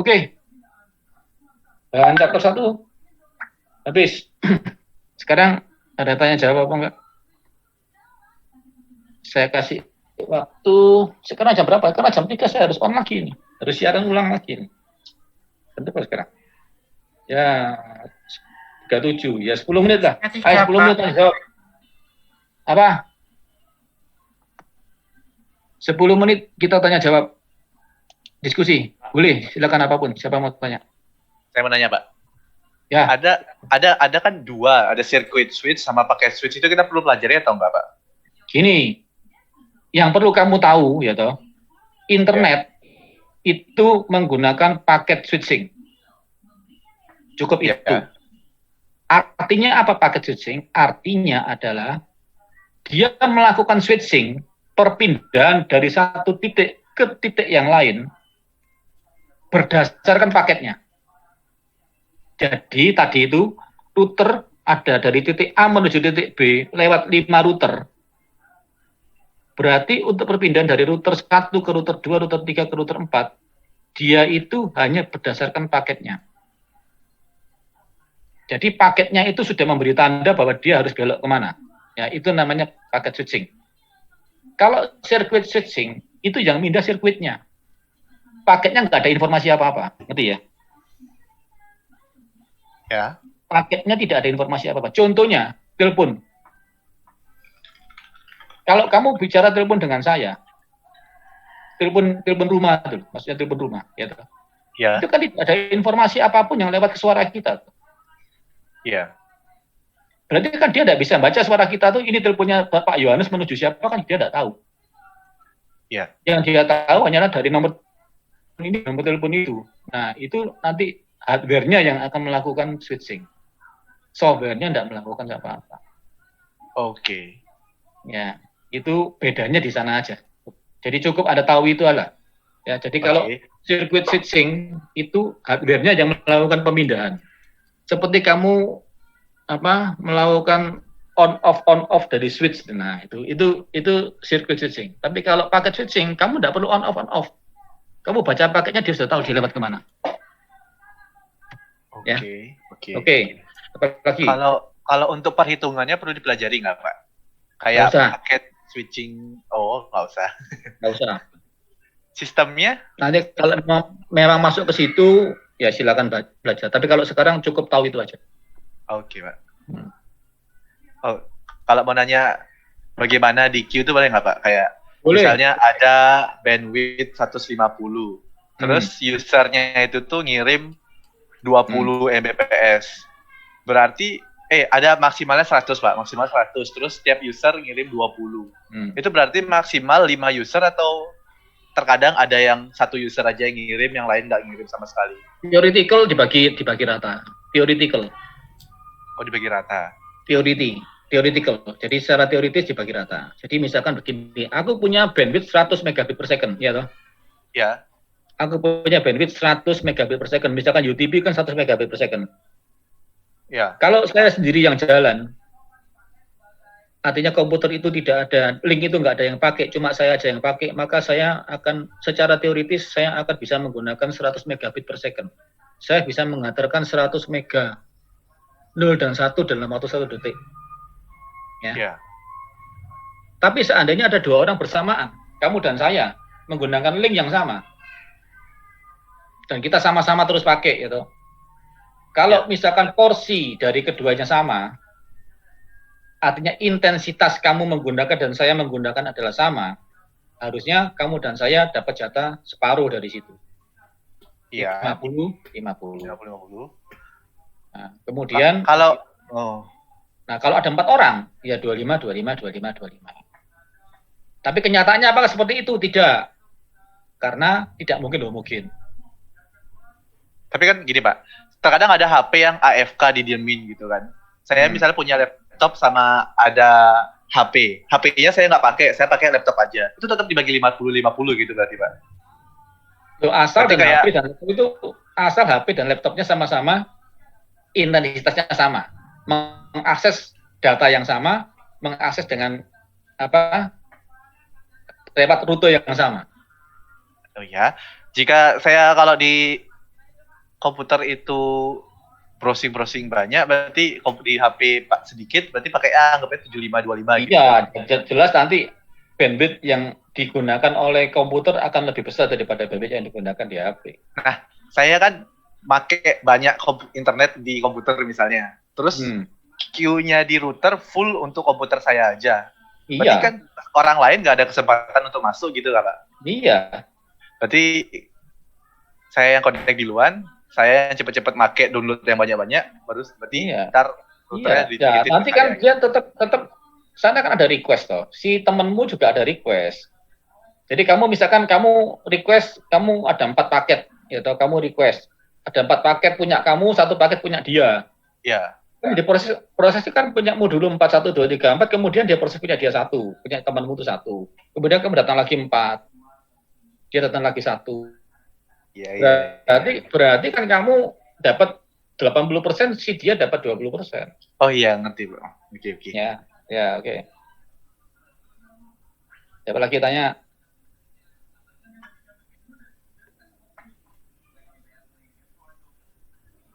Oke. Bahan chapter 1 habis. Sekarang ada tanya jawab apa enggak? Saya kasih waktu. Sekarang jam berapa? Karena jam 3 saya harus on lagi nih. Harus siaran ulang lagi nih. Tentu sekarang. Ya 37. Ya 10 menit lah. Ayo 10 menit tanya jawab. Apa? 10 menit kita tanya jawab. Diskusi. Boleh, silakan apapun. Siapa mau tanya? Saya mau nanya, Pak. Ya. Ada kan dua, ada circuit switch sama paket switch, itu kita perlu pelajari atau enggak, Pak? Gini, yang perlu kamu tahu ya toh, internet itu menggunakan paket switching. Cukup itu. Artinya apa paket switching? Artinya adalah dia melakukan switching, perpindahan dari satu titik ke titik yang lain berdasarkan paketnya. Jadi tadi itu router ada dari titik A menuju titik B lewat 5 router. Berarti untuk perpindahan dari router 1 ke router 2, router 3 ke router 4, dia itu hanya berdasarkan paketnya. Jadi paketnya itu sudah memberi tanda bahwa dia harus belok kemana. Ya, itu namanya paket switching. Kalau circuit switching, itu yang pindah sirkuitnya. Paketnya nggak ada informasi apa-apa. Ngerti ya? Ya. Paketnya tidak ada informasi apa-apa. Contohnya, telepon. Kalau kamu bicara telepon dengan saya, telepon rumah itu, maksudnya telepon rumah, ya. Ya. Itu kan tidak ada informasi apapun yang lewat ke suara kita. Iya. Berarti kan dia tidak bisa baca suara kita tuh, ini teleponnya Pak Yohanes menuju siapa, kan dia tidak tahu. Iya. Yang dia tahu hanyalah dari nomor ini, nomor telepon itu. Nah, itu nanti hardware-nya yang akan melakukan switching. Software-nya tidak melakukan apa-apa. Oke. Ya, itu bedanya di sana aja. Jadi cukup ada tahu itu aja. Ya, jadi kalau circuit switching itu hardware-nya yang melakukan pemindahan. Seperti kamu melakukan on off dari switch. Nah, itu circuit switching. Tapi kalau paket switching, kamu tidak perlu on off. Kamu baca paketnya dia sudah tahu dia lewat kemana. Oke. Apa lagi? Kalau untuk perhitungannya perlu dipelajari nggak, Pak? Kayak paket switching. Oh, nggak usah. Nggak usah. Sistemnya? Nanti kalau memang masuk ke situ, ya silakan belajar. Tapi kalau sekarang cukup tahu itu aja. Oke, Pak. Oh, kalau mau nanya bagaimana di queue itu boleh nggak, Pak? Kayak boleh. Misalnya ada bandwidth 150, terus usernya itu tuh ngirim 20 Mbps. Berarti ada maksimalnya 100, Pak. Maksimal 100. Terus setiap user ngirim 20. Itu berarti maksimal 5 user atau terkadang ada yang satu user aja yang ngirim, yang lain nggak ngirim sama sekali? Theoretical dibagi rata. Theoretical. Oh, dibagi rata. Theoretical. Jadi secara teoritis dibagi rata. Jadi misalkan begini, aku punya bandwidth 100 megabit per second, ya toh? Ya. Aku punya bandwidth 100 megabit per second. Misalkan UTP kan 100 megabit per second. Ya. Kalau saya sendiri yang jalan, artinya komputer itu tidak ada, link itu nggak ada yang pakai, cuma saya aja yang pakai, maka saya akan, secara teoritis, saya akan bisa menggunakan 100 megabit per second. Saya bisa menghantarkan 100 mega 0 dan 1 dalam waktu 1 detik. Ya. Tapi seandainya ada 2 orang bersamaan, kamu dan saya, menggunakan link yang sama, dan kita sama-sama terus pakai, gitu. Kalau misalkan porsi dari keduanya sama, artinya intensitas kamu menggunakan dan saya menggunakan adalah sama, harusnya kamu dan saya dapat jatah separuh dari situ. Iya. 50. Nah, kemudian kalau ada 4 orang, ya 25. Tapi kenyataannya apakah seperti itu? Tidak. Karena tidak mungkin homogen. Tapi kan gini, Pak. Terkadang ada HP yang AFK didiemin gitu kan. Saya misalnya punya laptop sama ada HP. HP-nya saya nggak pakai, saya pakai laptop aja. Itu tetap dibagi 50-50 gitu berarti, Pak. Asal HP dan laptopnya sama-sama intensitasnya sama, mengakses data yang sama, mengakses dengan lewat rute yang sama. Oh ya, jika saya kalau di komputer itu browsing banyak, berarti di HP sedikit, berarti pakai anggapnya 7525 gitu. Iya, jelas nanti bandwidth yang digunakan oleh komputer akan lebih besar daripada bandwidth yang digunakan di HP. Nah, saya kan pakai banyak internet di komputer misalnya. Terus queue-nya di router full untuk komputer saya aja. Berarti kan orang lain nggak ada kesempatan untuk masuk gitu kan, Pak? Iya. Berarti saya yang connect duluan, saya yang cepet-cepet make download yang banyak-banyak, baru berarti ntar routernya dikit-dikit. Nanti kan dia tetap sana kan ada request toh. Si temenmu juga ada request. Jadi kamu misalkan kamu request, kamu ada 4 paket, ya toh, kamu request. Ada 4 paket punya kamu, 1 paket punya dia. Iya. Kan di proses itu kan punya dulu 4, 1, 2, 3, 4, kemudian dia proses punya dia 1, punya temanmu itu 1. Kemudian kamu datang lagi 4. Dia datang lagi 1. Iya. Berarti kan kamu dapat 80%, si dia dapat 20%. Oh iya, ngerti, Bro. Oke. Ya, oke. Siapa lagi tanya?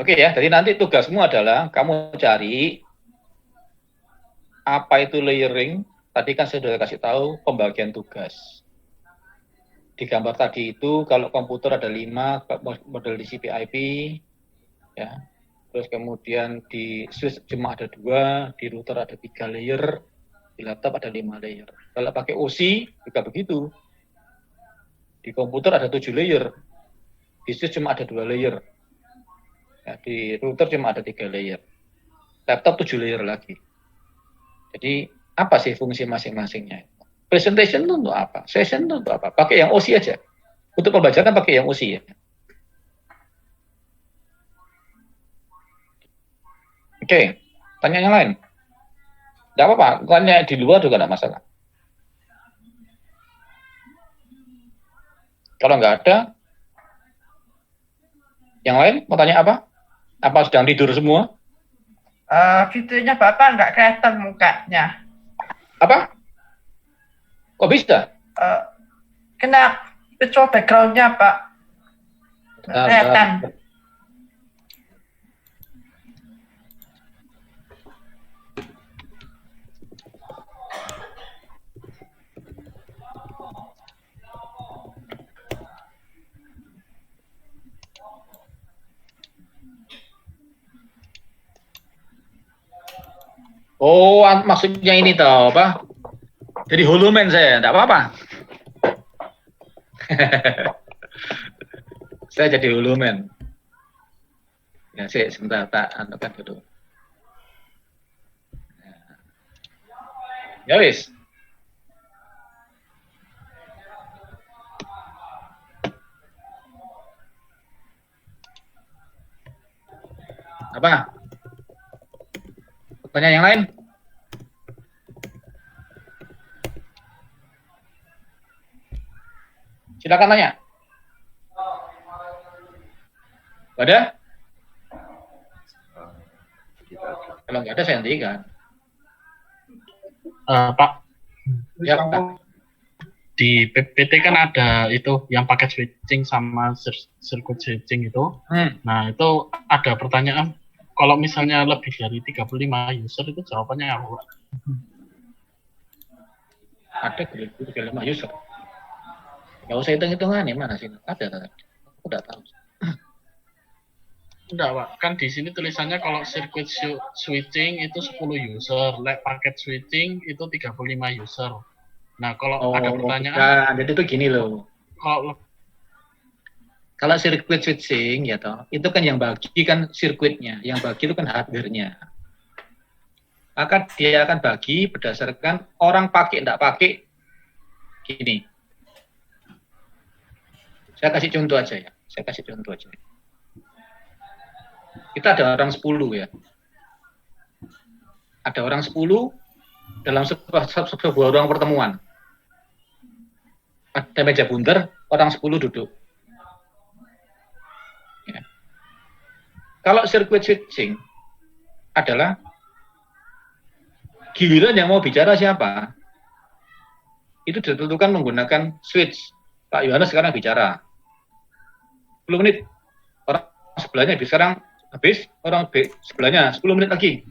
Oke ya, jadi nanti tugasmu adalah kamu cari apa itu layering. Tadi kan saya sudah kasih tahu pembagian tugas. Di gambar tadi itu kalau komputer ada 5 model TCP IP, ya. Terus kemudian di switch cuma ada 2, di router ada 3 layer, di laptop ada 5 layer. Kalau pakai OSI juga begitu. Di komputer ada 7 layer, di switch cuma ada 2 layer. Ya, di router cuma ada 3 layer. Laptop 7 layer lagi. Jadi apa sih fungsi masing-masingnya? Presentation itu untuk apa? Session itu untuk apa? Pakai yang OSI aja. Untuk pembelajaran pakai yang OSI ya. Oke, tanya yang lain. Tidak apa-apa, tanya di luar juga tidak masalah. Kalau nggak ada, yang lain mau tanya apa? Apa sedang tidur semua? Videonya Bapak nggak kelihatan mukanya. Apa? Kok bisa? Kena virtual background-nya, Pak. Kelihatan. Oh, maksudnya ini tahu apa? Jadi holoman saya, enggak apa-apa. Saya jadi holoman. Ya, sebentar tak anukan dulu. Ya wis. Apa? Pertanyaan yang lain? Silakan tanya. Ada? Kalau nggak ada saya hentikan. Pak. Ya, Pak. Di PPT kan ada itu yang paket switching sama circuit switching itu. Nah, itu ada pertanyaan, kalau misalnya lebih dari 35 user itu jawabannya apa? Ada 35 user. Nggak usah hitung-hitungan nih, mana sih? Ada. Aku udah tahu. Enggak, Pak. Kan di sini tulisannya kalau circuit switching itu 10 user, paket switching itu 35 user. Nah, kalau ada pertanyaan... Jadi itu gini loh. Kalau circuit switching, ya toh, itu kan yang bagi kan sirkuitnya, yang bagi itu kan hardware-nya. Maka dia akan bagi berdasarkan orang pakai, enggak pakai. Gini. Saya kasih contoh aja ya. Kita ada orang 10 ya. Ada orang 10 dalam sebuah ruang pertemuan. Ada meja bundar, orang 10 duduk. Ya. Kalau circuit switching adalah giliran yang mau bicara siapa, itu ditentukan menggunakan switch. Pak Yohanes sekarang bicara. 10 menit, orang 10 sebelahnya sekarang habis, orang B sebelahnya 10 menit lagi.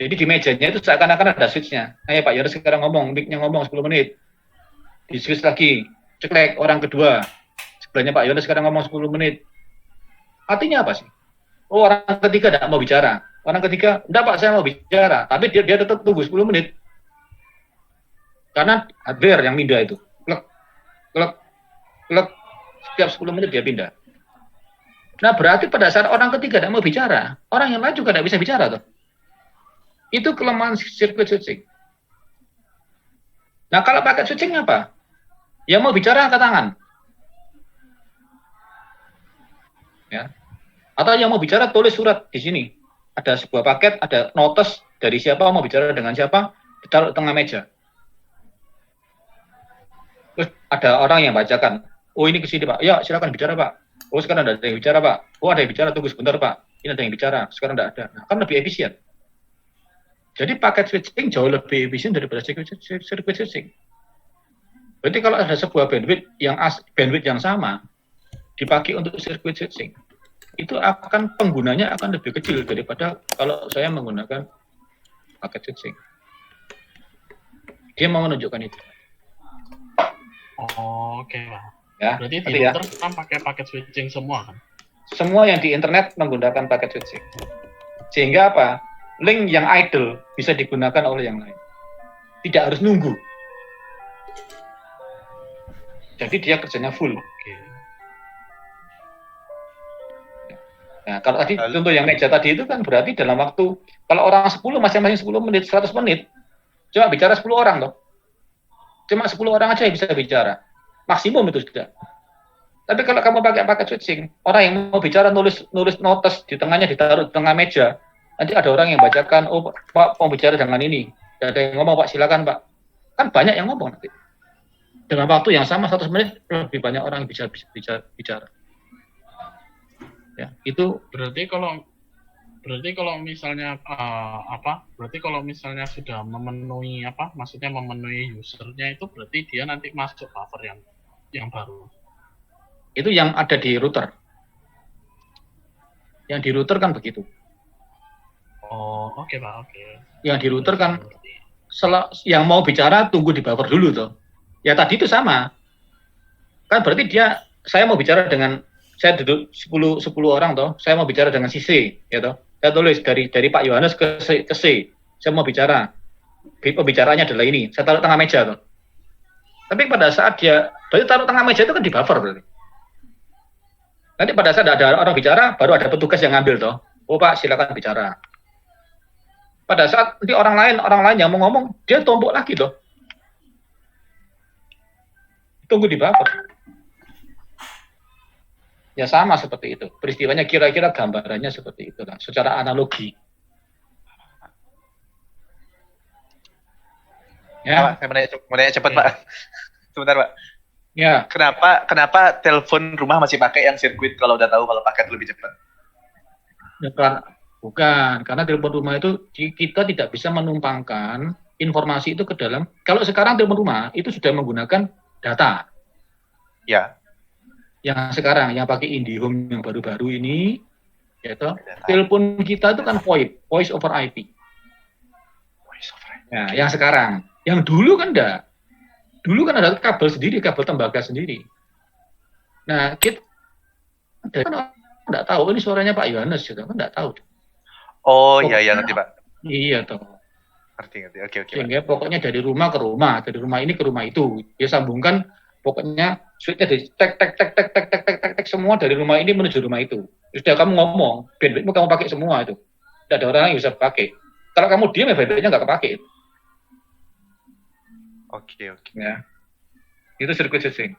Jadi di mejanya itu seakan-akan ada switch-nya. Ayo Pak Yoris sekarang ngomong, mic-nya ngomong 10 menit. Di switch lagi, ceklek orang kedua. Sebelahnya Pak Yoris sekarang ngomong 10 menit. Artinya apa sih? Oh, orang ketiga tidak mau bicara. Orang ketiga, enggak Pak, saya mau bicara. Tapi dia tetap tunggu 10 menit. Karena hardware yang pindah itu. Klek, klek, klek. Setiap 10 menit dia pindah. Nah, berarti pada saat orang ketiga tidak mau bicara, orang yang lain juga tidak bisa bicara tuh. Itu kelemahan circuit switching. Nah, kalau paket switching apa? Yang mau bicara angkat tangan. Ya. Atau yang mau bicara tulis surat di sini. Ada sebuah paket, ada notes dari siapa mau bicara dengan siapa, ditaruh di tengah meja. Terus ada orang yang bacakan. Oh, ini ke sini Pak. Ya, silakan bicara Pak. Oh, sekarang ada yang bicara Pak. Oh, ada yang bicara, tunggu sebentar Pak. Ini ada yang bicara, sekarang tidak ada. Nah, kan lebih efisien. Jadi paket switching jauh lebih efisien daripada circuit switching. Berarti kalau ada sebuah bandwidth yang sama dipakai untuk circuit switching, itu akan penggunanya akan lebih kecil daripada kalau saya menggunakan paket switching. Dia mau menunjukkan itu. Oh, oke Pak. Ya, berarti di router kan pakai paket switching semua kan? Semua yang di internet menggunakan paket switching. Sehingga apa? Link yang idle bisa digunakan oleh yang lain. Tidak harus nunggu. Jadi dia kerjanya full. Oke. Nah, kalau tadi contoh yang meja tadi itu kan berarti dalam waktu, kalau orang 10 masing-masing 10 menit, 100 menit, cuma bicara 10 orang loh. Cuma 10 orang aja yang bisa bicara. Maksimum itu sudah. Tapi kalau kamu pakai paket switching, orang yang mau bicara nulis notes di tengahnya ditaruh di tengah meja. Nanti ada orang yang bacakan, oh Pak mau bicara dengan ini. Ada yang ngomong Pak, silakan Pak. Kan banyak yang ngomong nanti. Dalam waktu yang sama 100 menit lebih banyak orang yang bisa bicara. Ya, itu berarti kalau misalnya berarti kalau misalnya sudah memenuhi maksudnya memenuhi usernya itu berarti dia nanti masuk buffer yang baru. Itu yang ada di router. Yang di router kan begitu. Oh, oke Pak, oke. Yang di router kan yang mau bicara tunggu di buffer dulu tuh. Ya tadi itu sama. Kan berarti saya mau bicara dengan, saya duduk 10 orang toh, saya mau bicara dengan si C, ya toh. Saya tulis dari Pak Yohanes ke C. Saya mau bicara. Pembicaranya adalah ini. Saya taruh tengah meja toh. Tapi pada saat berarti taruh tengah meja itu kan di buffer berarti. Nanti pada saat ada orang bicara, baru ada petugas yang ngambil toh. Oh Pak, silakan bicara. Pada saat nanti orang lain yang mau ngomong, dia tombok lagi toh. Tunggu di buffer. Ya sama seperti itu. Peristiwanya kira-kira gambarannya seperti itu lah, secara analogi. Ya. Pak, saya mau nanya cepat ya. Pak. Sebentar Pak. Ya. Kenapa telepon rumah masih pakai yang sirkuit kalau udah tahu kalau paket lebih cepat? Bukan, karena telepon rumah itu kita tidak bisa menumpangkan informasi itu ke dalam. Kalau sekarang telepon rumah itu sudah menggunakan data. Ya. Yang sekarang yang pakai IndiHome yang baru-baru ini, yaitu telepon kita itu kan VoIP, voice over IP. Nah, yang sekarang, yang dulu kan enggak. Dulu kan ada kabel sendiri, kabel tembaga sendiri. Nah, kita kan enggak tahu ini suaranya Pak Yohanes gitu, kan enggak tahu. Oh iya ngerti Pak. Iya toh. Ngerti. Oke. Sehingga pokoknya dari rumah ke rumah, dari rumah ini ke rumah itu, dia sambungkan pokoknya switch-nya dari tek semua dari rumah ini menuju rumah itu. Sudah kamu ngomong, bandwidth-mu kamu pakai semua itu. Tidak ada orang yang bisa pakai. Kalau kamu diam ya bandwidth-nya nggak kepake. Oke. Ya. Itu circuit switching.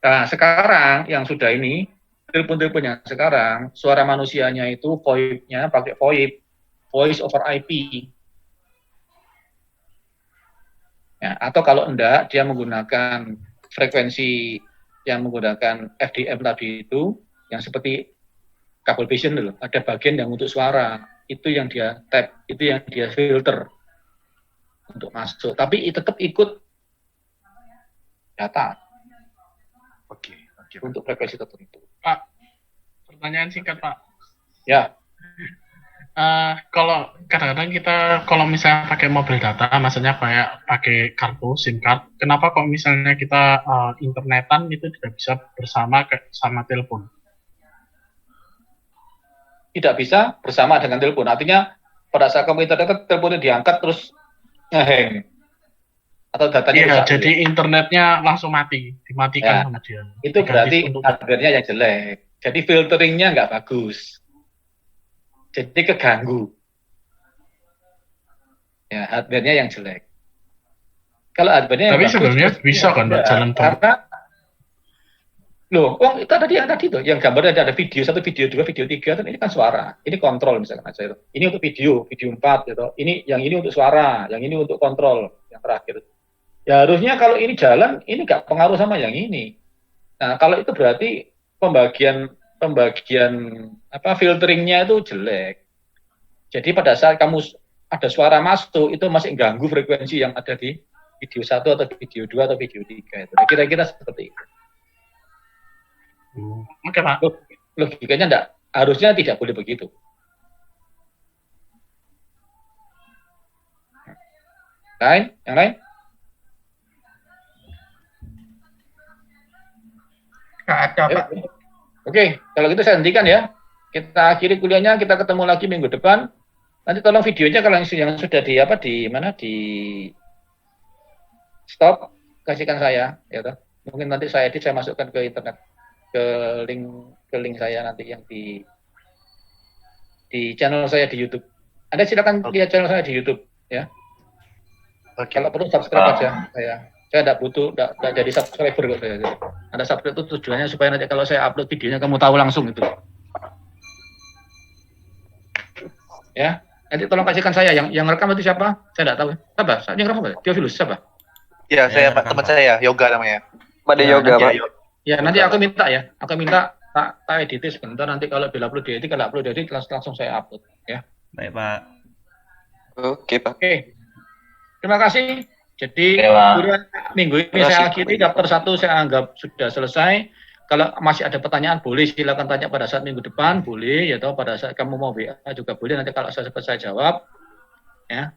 Nah, sekarang yang sudah ini telepon-teleponnya sekarang suara manusianya itu VoIP-nya pakai VoIP, voice over IP. Ya, atau kalau enggak dia menggunakan frekuensi yang menggunakan FDM tadi itu, yang seperti kabel vision dulu, ada bagian yang untuk suara, itu yang dia tap, itu yang dia filter untuk masuk, tapi tetap ikut data. Oke. Untuk frekuensi tertentu. Pak, pertanyaan singkat Pak. Ya. Kalau kadang-kadang kita kalau misalnya pakai mobil data, maksudnya kayak pakai kartu SIM card, kenapa kok misalnya kita internetan itu tidak bisa bersama sama telepon? Tidak bisa bersama dengan telepon. Artinya pada saat kamu internet, teleponnya diangkat terus ngehang atau datanya Iya, rusak. jadi internetnya langsung mati, dimatikan sama dia. Itu berarti hardware-nya yang jelek. Jadi filteringnya nggak bagus. Jadi keganggu. Ya, hardware-nya yang jelek. Kalau hardware-nya yang bagus, sebenarnya bisa kan Mbak jalan karena itu tadi yang gambarnya ada video 1, video 2, video 3, ini kan suara. Ini kontrol misalkan aja itu. Ini untuk video 4 gitu. Yang ini untuk suara, yang ini untuk kontrol yang terakhir. Ya harusnya kalau ini jalan, ini nggak pengaruh sama yang ini. Nah, kalau itu berarti pembagian filteringnya itu jelek. Jadi pada saat kamu ada suara masuk, itu masih ganggu frekuensi yang ada di video 1 atau video 2 atau video 3 itu. Kira-kira seperti itu. Oke, Pak. Logikanya harusnya tidak boleh begitu. Yang lain? Nggak ada, Pak. Oke, kalau gitu saya hentikan ya. Kita akhiri kuliahnya, kita ketemu lagi minggu depan. Nanti tolong videonya kalau yang sudah di stop, kasihkan saya, ya toh. Mungkin nanti saya edit, saya masukkan ke internet, ke link saya nanti yang di channel saya di YouTube. Anda silakan lihat channel saya di YouTube, ya. Kalau perlu subscribe aja saya tidak butuh, tidak jadi subscriber kok saya. Ada subscribe itu tujuannya supaya nanti kalau saya upload videonya kamu tahu langsung itu. Ya, nanti tolong kasihkan saya yang rekam itu siapa? Saya tidak tahu. Siapa? Yang rekam apa? Theophilus siapa? Ya, saya Pak, teman saya Yoga namanya. Pada Yoga, Pak. Ya, nanti aku minta ya. Aku minta tak edit sebentar, nanti kalau bila upload diedit, kalau upload diedit langsung saya upload ya. Baik, Pak. Oke, Pak. Oke. Terima kasih. Jadi minggu ini saya akhiri chapter 1 saya anggap sudah selesai. Kalau masih ada pertanyaan boleh silakan tanya pada saat minggu depan, boleh ya, atau pada saat kamu mau WA juga boleh, nanti kalau saya jawab ya.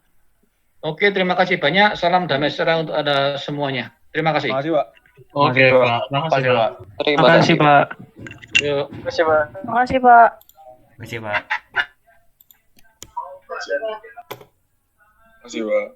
Oke, terima kasih banyak. Salam damai sejahtera untuk Anda semuanya. Terima kasih. Terima kasih, Pak. Oke, Pak. Terima kasih, Pak. Terima kasih, Pak. Yuk. Terima kasih, Pak. Terima kasih, Pak. Terima kasih, Pak. Terima kasih, Pak.